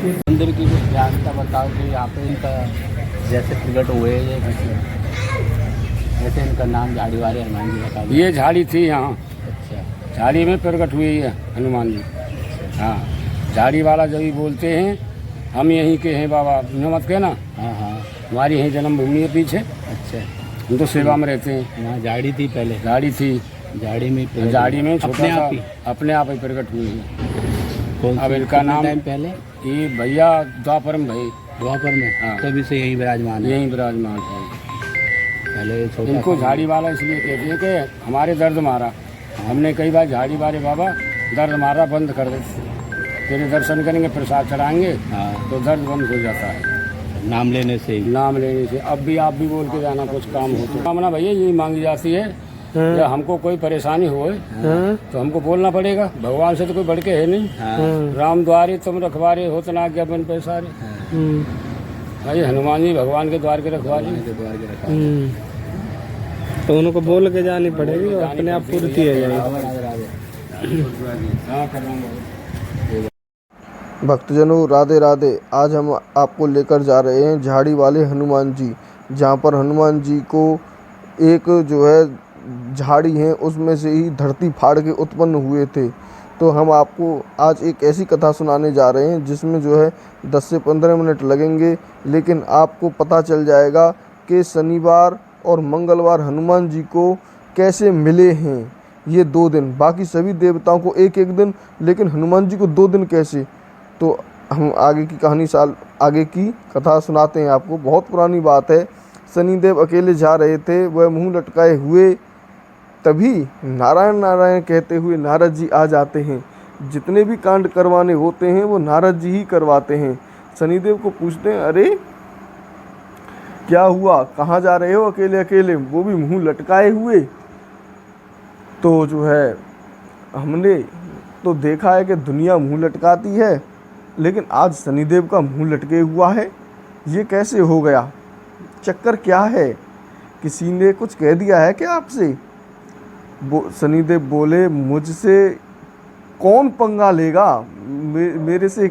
मंदिर की कुछ जानता बताओ कि यहाँ पे इनका जैसे प्रकट हुए ये ऐसे इनका नाम झाड़ी वाले हनुमान जी बता दो। ये झाड़ी थी यहाँ, अच्छा झाड़ी में प्रकट हुई है हनुमान जी। हाँ, झाड़ी वाला जब भी बोलते हैं हम यहीं के हैं बाबा, मत कहना। हाँ हाँ हमारी यहीं जन्मभूमि है पीछे, अच्छा। हम तो सेवा में रहते हैं। यहाँ झाड़ी थी पहले, झाड़ी थी, झाड़ी में प्रकट झाड़ी में हुआ। छोटा अपने सा आप ही अपने आप ही प्रकट हुई है। अब इनका कितना नाम टाइम पहले ये भैया द्वापर में भाई, द्वापर में, हाँ। तभी से यही विराजमान है। यहीं विराजमान है। पहले छोटा इनको था। झाड़ी वाला इसलिए कहते हैं कि हमारे दर्द मारा, हमने कई बार झाड़ी वाले बाबा दर्द मारा बंद कर दे, तेरे दर्शन करेंगे प्रसाद चढ़ाएंगे हाँ तो दर्द बंद हो जाता है नाम लेने से ही। नाम लेने से। अब भी आप भी बोल के जाना कुछ काम हो तो कामना भैया यही मांगी जाती है। या हमको कोई परेशानी हो तो हमको बोलना पड़ेगा, भगवान से तो कोई बढ़ के है नहीं। राम द्वारे तुम रखवारे हो तना क्या बन पैसारे। भाई हनुमान जी भगवान के द्वार के रखवारे। तो उनको बोल के जानी पड़ेगी, अपने आप पूर्ति है जाएगी। हाँ करूँगा। भक्तजनों राधे राधे। आज हम आपको लेकर जा रहे हैं झाड़ी वाले हनुमान जी, जहाँ पर हनुमान जी को एक जो है झाड़ी है उसमें से ही धरती फाड़ के उत्पन्न हुए थे। तो हम आपको आज एक ऐसी कथा सुनाने जा रहे हैं जिसमें जो है 10 से 15 मिनट लगेंगे, लेकिन आपको पता चल जाएगा कि शनिवार और मंगलवार हनुमान जी को कैसे मिले हैं ये 2 दिन। बाकी सभी देवताओं को एक एक दिन, लेकिन हनुमान जी को 2 दिन कैसे। तो हम आगे की कहानी आगे की कथा सुनाते हैं आपको। बहुत पुरानी बात है। शनिदेव अकेले जा रहे थे, वह मुंह लटकाए हुए, तभी नारायण नारायण कहते हुए नारद जी आ जाते हैं। जितने भी कांड करवाने होते हैं वो नारद जी ही करवाते हैं। शनिदेव को पूछते हैं, अरे क्या हुआ, कहाँ जा रहे हो अकेले अकेले, वो भी मुंह लटकाए हुए। तो जो है हमने तो देखा है कि दुनिया मुंह लटकाती है, लेकिन आज शनिदेव का मुंह लटके हुआ है, ये कैसे हो गया, चक्कर क्या है, किसी ने कुछ कह दिया है क्या आपसे। शनिदेव बोले, मुझसे कौन पंगा लेगा, मेरे से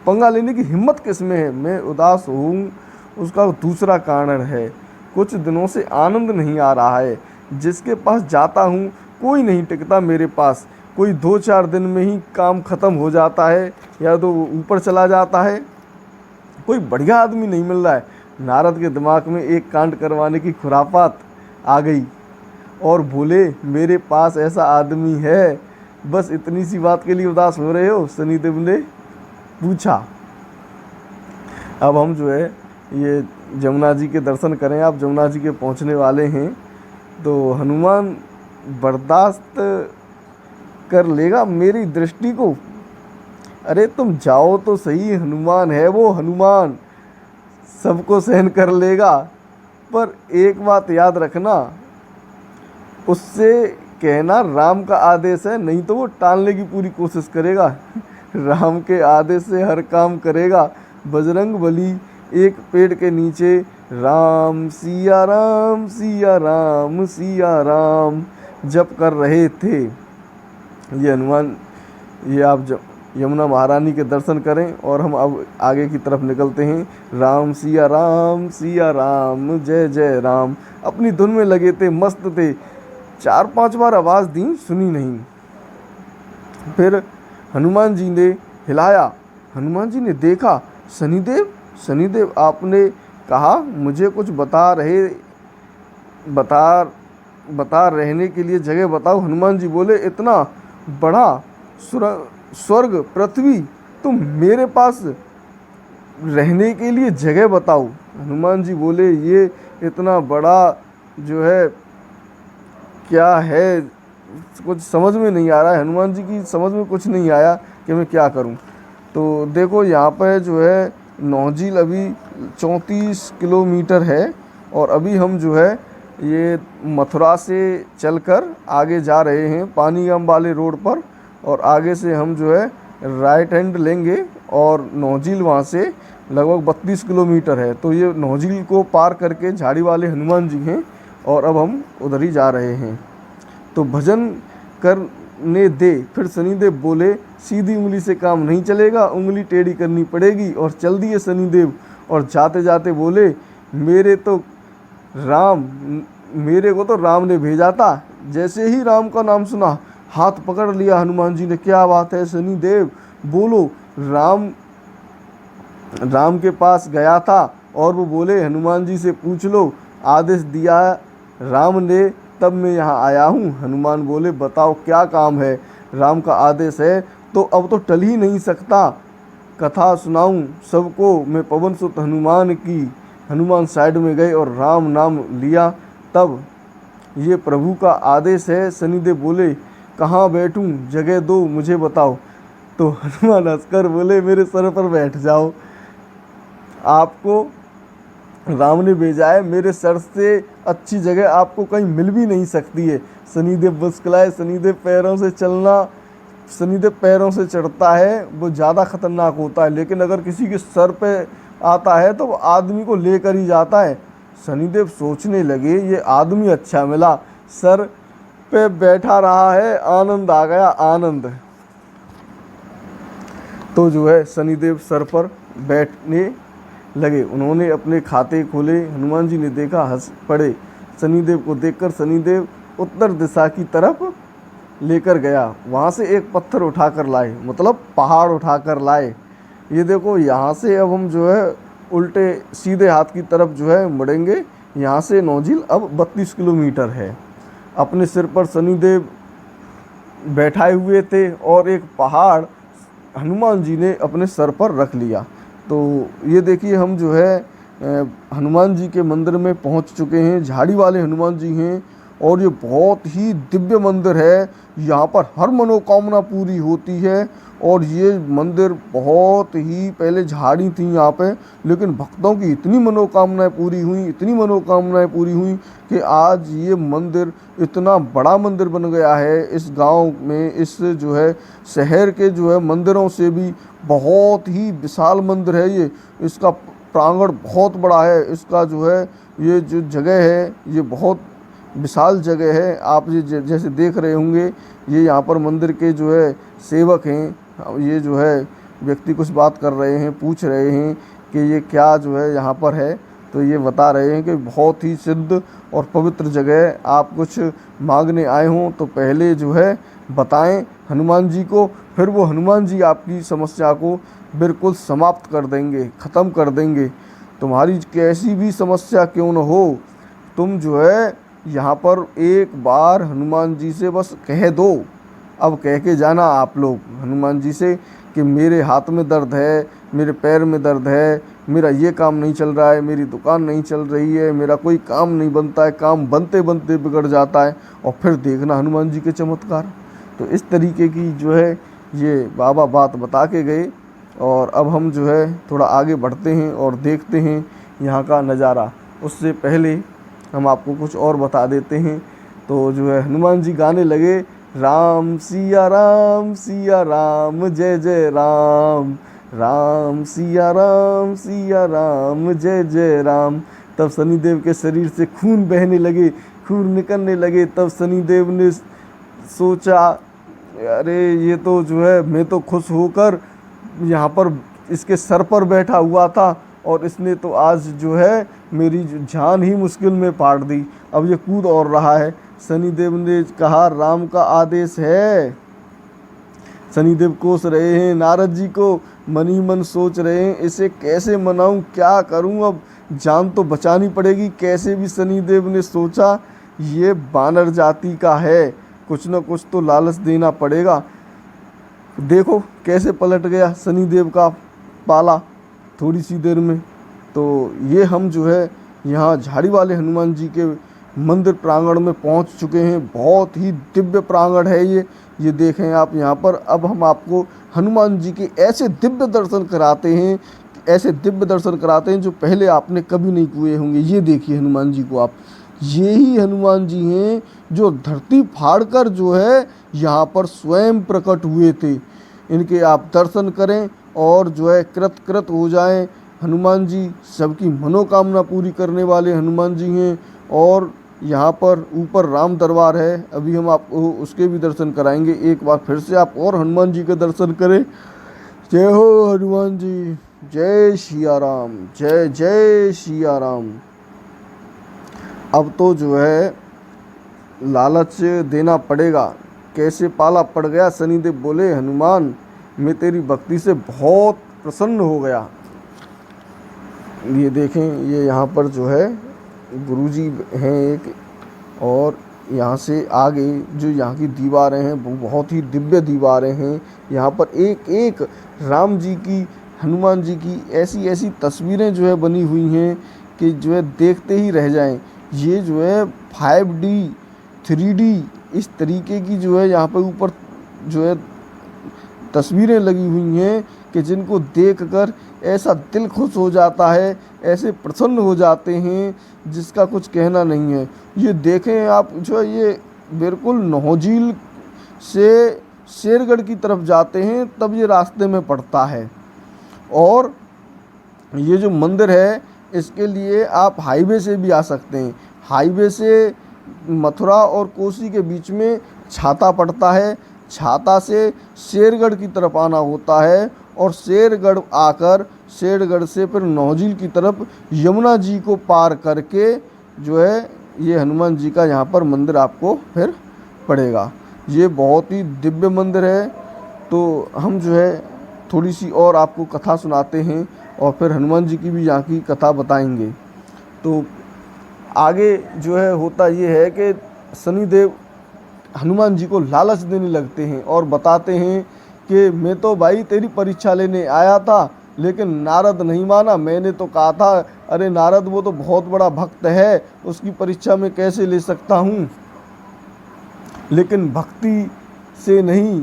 पंगा लेने की हिम्मत किस में है। मैं उदास हूँ उसका दूसरा कारण है, कुछ दिनों से आनंद नहीं आ रहा है। जिसके पास जाता हूँ कोई नहीं टिकता मेरे पास, कोई 2-4 दिन में ही काम ख़त्म हो जाता है या तो ऊपर चला जाता है, कोई बढ़िया आदमी नहीं मिल रहा है। नारद के दिमाग में एक कांड करवाने की खुरापात आ गई और बोले, मेरे पास ऐसा आदमी है। बस इतनी सी बात के लिए उदास हो रहे हो, शनिदेव ने पूछा। अब हम जो है ये जमुना जी के दर्शन करें। आप जमुना जी के पहुंचने वाले हैं तो हनुमान बर्दाश्त कर लेगा मेरी दृष्टि को। अरे तुम जाओ तो सही, हनुमान है वो, हनुमान सबको सहन कर लेगा। पर एक बात याद रखना, उससे कहना राम का आदेश है, नहीं तो वो टालने की पूरी कोशिश करेगा। राम के आदेश से हर काम करेगा। बजरंग बली एक पेड़ के नीचे राम सिया राम सिया राम सिया राम जप कर रहे थे। ये हनुमान, ये आप यमुना महारानी के दर्शन करें और हम अब आगे की तरफ निकलते हैं। राम सिया राम जय जय राम। अपनी धुन में लगे थे, मस्त थे। 4-5 बार आवाज़ दी, सुनी नहीं। फिर हनुमान जी ने हिलाया, हनुमान जी ने देखा, शनिदेव आपने कहा मुझे कुछ बता रहने के लिए जगह बताओ। हनुमान जी बोले, इतना बड़ा स्वर्ग पृथ्वी, तुम मेरे पास रहने के लिए जगह बताओ। हनुमान जी बोले, ये इतना बड़ा जो है क्या है, कुछ समझ में नहीं आ रहा है। हनुमान जी की समझ में कुछ नहीं आया कि मैं क्या करूं। तो देखो यहाँ पर जो है नौझील अभी 34 किलोमीटर है और अभी हम जो है ये मथुरा से चलकर आगे जा रहे हैं पानीगाम वाले रोड पर, और आगे से हम जो है राइट हैंड लेंगे और नौझील वहाँ से लगभग 32 किलोमीटर है। तो ये नौझील को पार करके झाड़ी वाले हनुमान जी हैं और अब हम उधर ही जा रहे हैं। तो भजन करने दे। फिर शनिदेव बोले, सीधी उंगली से काम नहीं चलेगा, उंगली टेढ़ी करनी पड़ेगी। और चल दिए शनिदेव और जाते जाते बोले मेरे को तो राम ने भेजा था। जैसे ही राम का नाम सुना हाथ पकड़ लिया हनुमान जी ने। क्या बात है शनिदेव, बोलो। राम के पास गया था और वो बोले हनुमान जी से पूछ लो, आदेश दिया राम ने तब मैं यहाँ आया हूँ। हनुमान बोले बताओ क्या काम है। राम का आदेश है तो अब तो टल ही नहीं सकता, कथा सुनाऊं सबको मैं पवन सुत हनुमान की। हनुमान साइड में गए और राम नाम लिया। तब ये प्रभु का आदेश है। शनिदेव बोले कहाँ बैठूं, जगह दो मुझे बताओ। तो हनुमान हंसकर बोले मेरे सर पर बैठ जाओ, आपको राम ने भेजा है, मेरे सर से अच्छी जगह आपको कहीं मिल भी नहीं सकती है। शनिदेव मुस्कुराए। शनिदेव पैरों से चढ़ता है वो ज़्यादा खतरनाक होता है, लेकिन अगर किसी के सर पे आता है तो वो आदमी को लेकर ही जाता है। शनिदेव सोचने लगे ये आदमी अच्छा मिला, सर पे बैठा रहा है, आनंद आ गया, आनंद। तो जो है शनिदेव सर पर बैठने लगे। उन्होंने अपने खाते खोले। हनुमान जी ने देखा, हंस पड़े। शनिदेव को देखकर शनिदेव उत्तर दिशा की तरफ लेकर गया। वहाँ से एक पत्थर उठाकर लाए, मतलब पहाड़ उठाकर लाए। ये देखो यहाँ से अब हम जो है उल्टे सीधे हाथ की तरफ जो है मुड़ेंगे। यहाँ से नौझील अब 32 किलोमीटर है। अपने सिर पर शनिदेव बैठाए हुए थे और एक पहाड़ हनुमान जी ने अपने सर पर रख लिया। तो ये देखिए हम जो है हनुमान जी के मंदिर में पहुंच चुके हैं। झाड़ी वाले हनुमान जी हैं और ये बहुत ही दिव्य मंदिर है। यहाँ पर हर मनोकामना पूरी होती है। और ये मंदिर बहुत ही पहले झाड़ी थी यहाँ पे, लेकिन भक्तों की इतनी मनोकामनाएं पूरी हुई कि आज ये मंदिर इतना बड़ा मंदिर बन गया है। इस गांव में, इस जो है शहर के जो है मंदिरों से भी बहुत ही विशाल मंदिर है ये। इसका प्रांगण बहुत बड़ा है। इसका जो है ये जो जगह है ये बहुत विशाल जगह है। आप ये जैसे देख रहे होंगे, ये यहाँ पर मंदिर के जो है सेवक हैं। ये जो है व्यक्ति कुछ बात कर रहे हैं, पूछ रहे हैं कि ये क्या जो है यहाँ पर है। तो ये बता रहे हैं कि बहुत ही सिद्ध और पवित्र जगह है। आप कुछ मांगने आए हों तो पहले जो है बताएं हनुमान जी को, फिर वो हनुमान जी आपकी समस्या को बिल्कुल समाप्त कर देंगे, ख़त्म कर देंगे। तुम्हारी कैसी भी समस्या क्यों न हो, तुम जो है यहाँ पर एक बार हनुमान जी से बस कह दो। अब कह के जाना आप लोग हनुमान जी से कि मेरे हाथ में दर्द है, मेरे पैर में दर्द है, मेरा ये काम नहीं चल रहा है, मेरी दुकान नहीं चल रही है, मेरा कोई काम नहीं बनता है, काम बनते बनते बिगड़ जाता है। और फिर देखना हनुमान जी के चमत्कार। तो इस तरीके की जो है ये बाबा बात बता के गए। और अब हम जो है थोड़ा आगे बढ़ते हैं और देखते हैं यहाँ का नज़ारा। उससे पहले हम आपको कुछ और बता देते हैं। तो जो है हनुमान जी गाने लगे, राम सिया राम जय जय राम, राम सिया राम जय जय राम। तब शनिदेव के शरीर से खून बहने लगे, खून निकलने लगे। तब शनिदेव ने सोचा अरे ये तो जो है मैं तो खुश होकर यहाँ पर इसके सर पर बैठा हुआ था और इसने तो आज जो है मेरी जान ही मुश्किल में पाड़ दी। अब ये कूद और रहा है। शनिदेव ने कहा राम का आदेश है। शनिदेव कोस रहे हैं नारद जी को, मन ही मन सोच रहे हैं इसे कैसे मनाऊं, क्या करूं, अब जान तो बचानी पड़ेगी। कैसे भी शनिदेव ने सोचा ये बानर जाति का है, कुछ न कुछ तो लालच देना पड़ेगा। देखो कैसे पलट गया शनिदेव का पाला थोड़ी सी देर में। तो ये हम जो है यहाँ झाड़ी वाले हनुमान जी के मंदिर प्रांगण में पहुँच चुके हैं। बहुत ही दिव्य प्रांगण है ये देखें आप यहाँ पर। अब हम आपको हनुमान जी के ऐसे दिव्य दर्शन कराते हैं जो पहले आपने कभी नहीं किए होंगे। ये देखिए हनुमान जी को आप, ये ही हनुमान जी हैं जो धरती फाड़कर जो है यहाँ पर स्वयं प्रकट हुए थे। इनके आप दर्शन करें और जो है कृत हो जाएं। हनुमान जी सबकी मनोकामना पूरी करने वाले हनुमान जी हैं और यहाँ पर ऊपर राम दरबार है, अभी हम आपको उसके भी दर्शन कराएंगे। एक बार फिर से आप और हनुमान जी के दर्शन करें। जय हो हनुमान जी, जय सिया राम, जय जय सिया राम। अब तो जो है लालच देना पड़ेगा। कैसे पाला पड़ गया, शनिदेव बोले हनुमान मैं तेरी भक्ति से बहुत प्रसन्न हो गया। ये देखें, ये यहाँ पर जो है गुरुजी हैं एक, और यहाँ से आगे जो यहाँ की दीवारें हैं वो बहुत ही दिव्य दीवारें हैं। यहाँ पर एक एक राम जी की, हनुमान जी की ऐसी ऐसी तस्वीरें जो है बनी हुई हैं कि जो है देखते ही रह जाएं। ये जो है 5D 3D इस तरीके की जो है यहाँ पर ऊपर जो है तस्वीरें लगी हुई हैं कि जिनको देखकर ऐसा दिल खुश हो जाता है, ऐसे प्रसन्न हो जाते हैं जिसका कुछ कहना नहीं है। ये देखें आप, जो है ये बिल्कुल नौझील से शेरगढ़ की तरफ जाते हैं तब ये रास्ते में पड़ता है। और ये जो मंदिर है इसके लिए आप हाईवे से भी आ सकते हैं। हाईवे से मथुरा और कोसी के बीच में छाता पड़ता है, छाता से शेरगढ़ की तरफ आना होता है, और शेरगढ़ आकर शेरगढ़ से फिर नौझील की तरफ यमुना जी को पार करके जो है ये हनुमान जी का यहाँ पर मंदिर आपको फिर पड़ेगा। ये बहुत ही दिव्य मंदिर है। तो हम जो है थोड़ी सी और आपको कथा सुनाते हैं और फिर हनुमान जी की भी यहाँ की कथा बताएंगे। तो आगे जो है होता ये है कि शनिदेव हनुमान जी को लालच देने लगते हैं और बताते हैं कि मैं तो भाई तेरी परीक्षा लेने आया था, लेकिन नारद नहीं माना। मैंने तो कहा था अरे नारद वो तो बहुत बड़ा भक्त है, उसकी परीक्षा मैं कैसे ले सकता हूँ। लेकिन भक्ति से नहीं,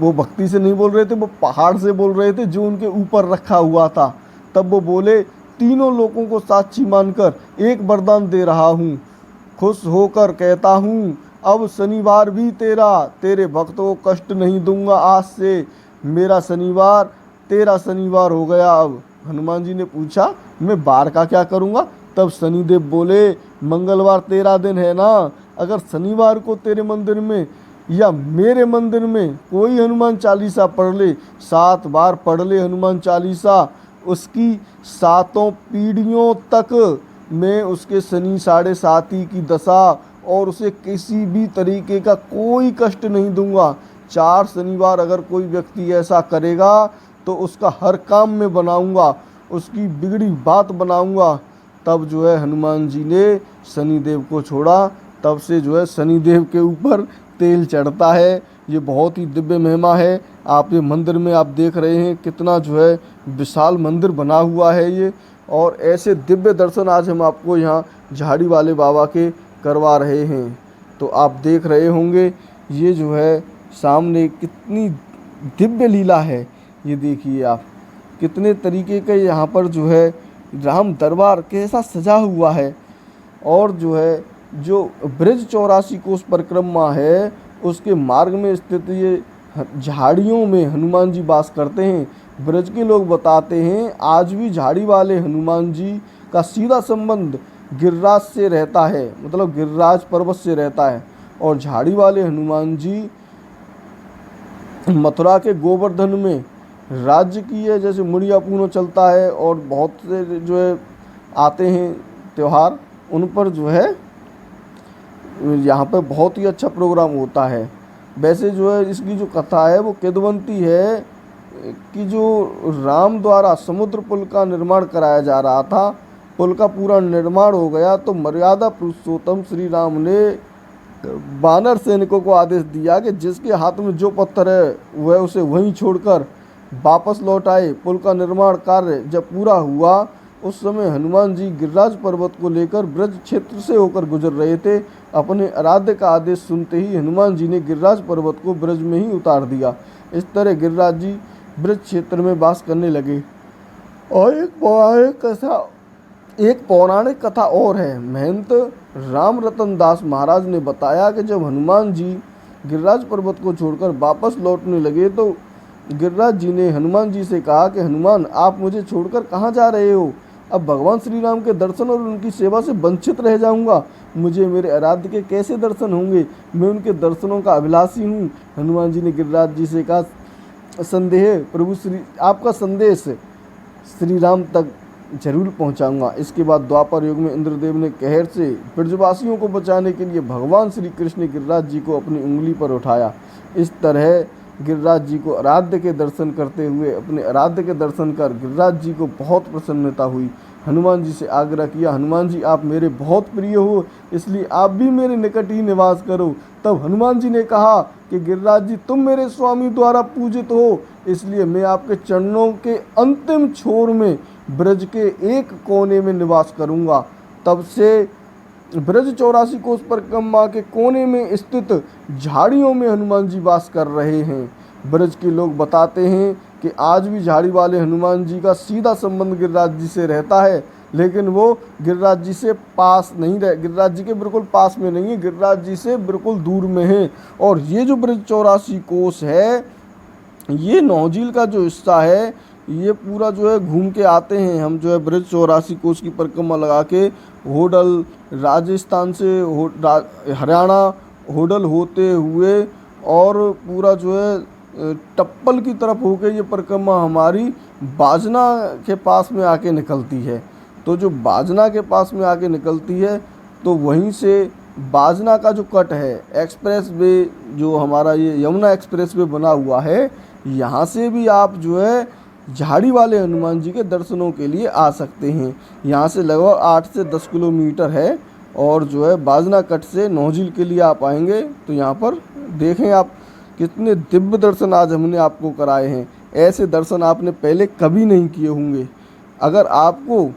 वो भक्ति से नहीं बोल रहे थे, वो पहाड़ से बोल रहे थे जो उनके ऊपर रखा हुआ था। तब वो बोले तीनों लोगों को साक्षी मानकर एक वरदान दे रहा हूँ, खुश होकर कहता हूँ अब शनिवार भी तेरे भक्तों को कष्ट नहीं दूंगा। आज से मेरा शनिवार तेरा शनिवार हो गया। अब हनुमान जी ने पूछा मैं बार का क्या करूँगा? तब शनिदेव बोले मंगलवार तेरा दिन है ना, अगर शनिवार को तेरे मंदिर में या मेरे मंदिर में कोई हनुमान चालीसा पढ़ ले, 7 बार पढ़ ले हनुमान चालीसा, उसकी 7 पीढ़ियों तक मैं उसके शनि 7.5 की दशा और उसे किसी भी तरीके का कोई कष्ट नहीं दूंगा। 4 शनिवार अगर कोई व्यक्ति ऐसा करेगा तो उसका हर काम में बनाऊंगा, उसकी बिगड़ी बात बनाऊंगा। तब जो है हनुमान जी ने शनिदेव को छोड़ा। तब से जो है शनिदेव के ऊपर तेल चढ़ता है। ये बहुत ही दिव्य महिमा है। आप ये मंदिर में आप देख रहे हैं कितना जो है विशाल मंदिर बना हुआ है ये, और ऐसे दिव्य दर्शन आज हम आपको यहाँ झाड़ी वाले बाबा के करवा रहे हैं। तो आप देख रहे होंगे ये जो है सामने कितनी दिव्य लीला है। ये देखिए आप कितने तरीके का यहाँ पर जो है राम दरबार कैसा सजा हुआ है। और जो है जो ब्रज 84 कोस परिक्रमा है उसके मार्ग में स्थित ये झाड़ियों में हनुमान जी वास करते हैं। ब्रज के लोग बताते हैं आज भी झाड़ी वाले हनुमान जी का सीधा संबंध गिरिराज से रहता है, मतलब गिरिराज पर्वत से रहता है। और झाड़ी वाले हनुमान जी मथुरा के गोवर्धन में राज्य की है, जैसे मुड़िया पूनो चलता है और बहुत से जो है आते हैं त्यौहार, उन पर जो है यहाँ पे बहुत ही अच्छा प्रोग्राम होता है। वैसे जो है इसकी जो कथा है वो किदवंती है कि जो राम द्वारा समुद्र पुल का निर्माण कराया जा रहा था, पुल का पूरा निर्माण हो गया तो मर्यादा पुरुषोत्तम श्री राम ने वानर सैनिकों को आदेश दिया कि जिसके हाथ में जो पत्थर है वह उसे वहीं छोड़कर वापस लौट आए। पुल का निर्माण कार्य जब पूरा हुआ उस समय हनुमान जी गिरिराज पर्वत को लेकर ब्रज क्षेत्र से होकर गुजर रहे थे। अपने आराध्य का आदेश सुनते ही हनुमान जी ने गिरिराज पर्वत को ब्रज में ही उतार दिया। इस तरह गिरिराज जी ब्रज क्षेत्र में वास करने लगे। और एक पौराणिक कथा और है। महंत राम रतन दास महाराज ने बताया कि जब हनुमान जी गिरिराज पर्वत को छोड़कर वापस लौटने लगे तो गिरिराज जी ने हनुमान जी से कहा कि हनुमान आप मुझे छोड़कर कहाँ जा रहे हो? अब भगवान श्री राम के दर्शन और उनकी सेवा से वंचित रह जाऊंगा। मुझे मेरे आराध्य के कैसे दर्शन होंगे? मैं उनके दर्शनों का अभिलाषी हूँ। हनुमान जी ने गिरिराज जी से कहा, संदेह प्रभु श्री आपका संदेश श्री राम तक जरूर पहुंचाऊंगा। इसके बाद द्वापर युग में इंद्रदेव ने कहर से ब्रजवासियों को बचाने के लिए भगवान श्री कृष्ण ने गिरिराज जी को अपनी उंगली पर उठाया। इस तरह गिरिराज जी को आराध्य के दर्शन करते हुए अपने आराध्य के दर्शन कर गिरिराज जी को बहुत प्रसन्नता हुई। हनुमान जी से आग्रह किया, हनुमान जी आप मेरे बहुत प्रिय हो, इसलिए आप भी मेरे निकट ही निवास करो। तब हनुमान जी ने कहा कि गिरिराज जी तुम मेरे स्वामी द्वारा पूजित हो, इसलिए मैं आपके चरणों के अंतिम छोर में ब्रज के एक कोने में निवास करूंगा। तब से ब्रज 84 कोस परिक्रमा के कोने में स्थित झाड़ियों में हनुमान जी वास कर रहे हैं। ब्रज के लोग बताते हैं कि आज भी झाड़ी वाले हनुमान जी का सीधा संबंध गिरिराज जी से रहता है, लेकिन वो गिरिराज जी से पास नहीं रह गिरिराज जी के बिल्कुल पास में नहीं है, गिरिराज जी से बिल्कुल दूर में है। और ये जो ब्रज 84 कोस है, ये नौझील का जो हिस्सा है, ये पूरा जो है घूम के आते हैं हम जो है ब्रज 84 कोस की परिक्रमा लगा के होडल राजस्थान से हरियाणा होडल होते हुए और पूरा जो है टप्पल की तरफ होके ये परिक्रमा हमारी बाजना के पास में आके निकलती है। तो जो बाजना के पास में आके निकलती है, तो वहीं से बाजना का जो कट है एक्सप्रेस वे, जो हमारा ये यमुना एक्सप्रेस वे बना हुआ है, यहाँ से भी आप जो है झाड़ी वाले हनुमान जी के दर्शनों के लिए आ सकते हैं। यहाँ से लगभग 8 से 10 किलोमीटर है और जो है बाजना कट से नौझील के लिए आप आएंगे तो यहाँ पर देखें आप कितने दिव्य दर्शन आज हमने आपको कराए हैं। ऐसे दर्शन आपने पहले कभी नहीं किए होंगे। अगर आपको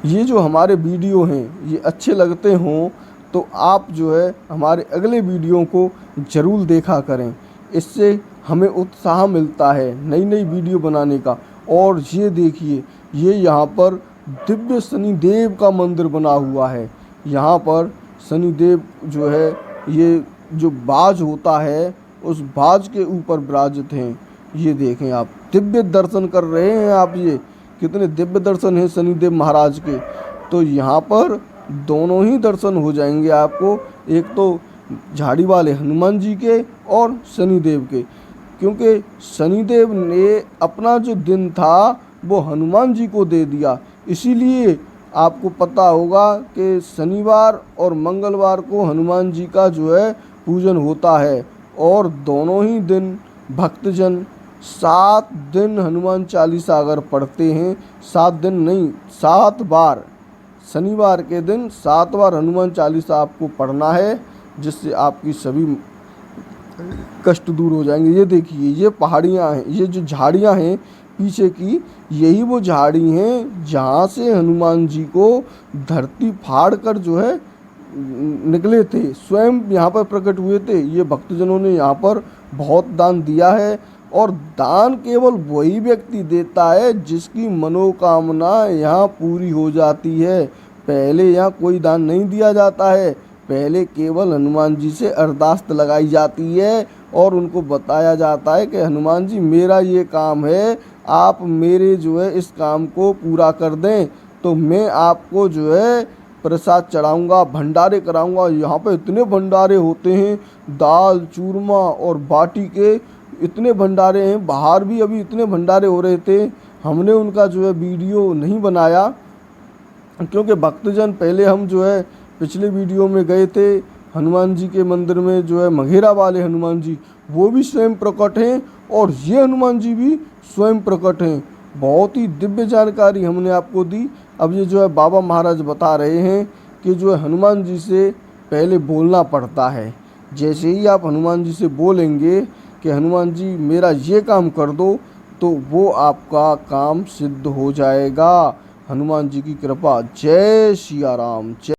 ये जो हमारे वीडियो हैं ये अच्छे लगते हों तो आप जो है हमारे अगले वीडियो को ज़रूर देखा करें, इससे हमें उत्साह मिलता है नई नई वीडियो बनाने का। और ये देखिए, ये यहाँ पर दिव्य शनिदेव का मंदिर बना हुआ है। यहाँ पर शनिदेव जो है, ये जो बाज होता है उस बाज के ऊपर विराजित हैं। ये देखें आप, दिव्य दर्शन कर रहे हैं आप, ये कितने दिव्य दर्शन हैं शनिदेव महाराज के। तो यहाँ पर दोनों ही दर्शन हो जाएंगे आपको, एक तो झाड़ी वाले हनुमान जी के और शनिदेव के, क्योंकि शनिदेव ने अपना जो दिन था वो हनुमान जी को दे दिया। इसीलिए आपको पता होगा कि शनिवार और मंगलवार को हनुमान जी का जो है पूजन होता है और दोनों ही दिन भक्तजन 7 दिन हनुमान चालीसा अगर पढ़ते हैं, 7 दिन नहीं 7 बार, शनिवार के दिन 7 बार हनुमान चालीसा आपको पढ़ना है, जिससे आपकी सभी कष्ट दूर हो जाएंगे। ये देखिए, ये पहाड़ियाँ हैं, ये जो झाड़ियाँ हैं पीछे की, यही वो झाड़ी हैं जहाँ से हनुमान जी को धरती फाड़ कर जो है निकले थे, स्वयं यहाँ पर प्रकट हुए थे। ये भक्तजनों ने यहाँ पर बहुत दान दिया है और दान केवल वही व्यक्ति देता है जिसकी मनोकामना यहाँ पूरी हो जाती है। पहले यहाँ कोई दान नहीं दिया जाता है, पहले केवल हनुमान जी से अरदास लगाई जाती है और उनको बताया जाता है कि हनुमान जी मेरा ये काम है, आप मेरे जो है इस काम को पूरा कर दें तो मैं आपको जो है प्रसाद चढ़ाऊंगा, भंडारे कराऊंगा। यहाँ पे इतने भंडारे होते हैं, दाल चूरमा और बाटी के इतने भंडारे हैं। बाहर भी अभी इतने भंडारे हो रहे थे, हमने उनका जो है वीडियो नहीं बनाया क्योंकि भक्तजन, पहले हम जो है पिछले वीडियो में गए थे हनुमान जी के मंदिर में, जो है मघेरा वाले हनुमान जी वो भी स्वयं प्रकट हैं और ये हनुमान जी भी स्वयं प्रकट हैं। बहुत ही दिव्य जानकारी हमने आपको दी। अब ये जो है बाबा महाराज बता रहे हैं कि जो है हनुमान जी से पहले बोलना पड़ता है। जैसे ही आप हनुमान जी से बोलेंगे कि हनुमान जी मेरा ये काम कर दो, तो वो आपका काम सिद्ध हो जाएगा। हनुमान जी की कृपा। जय सिया राम। जय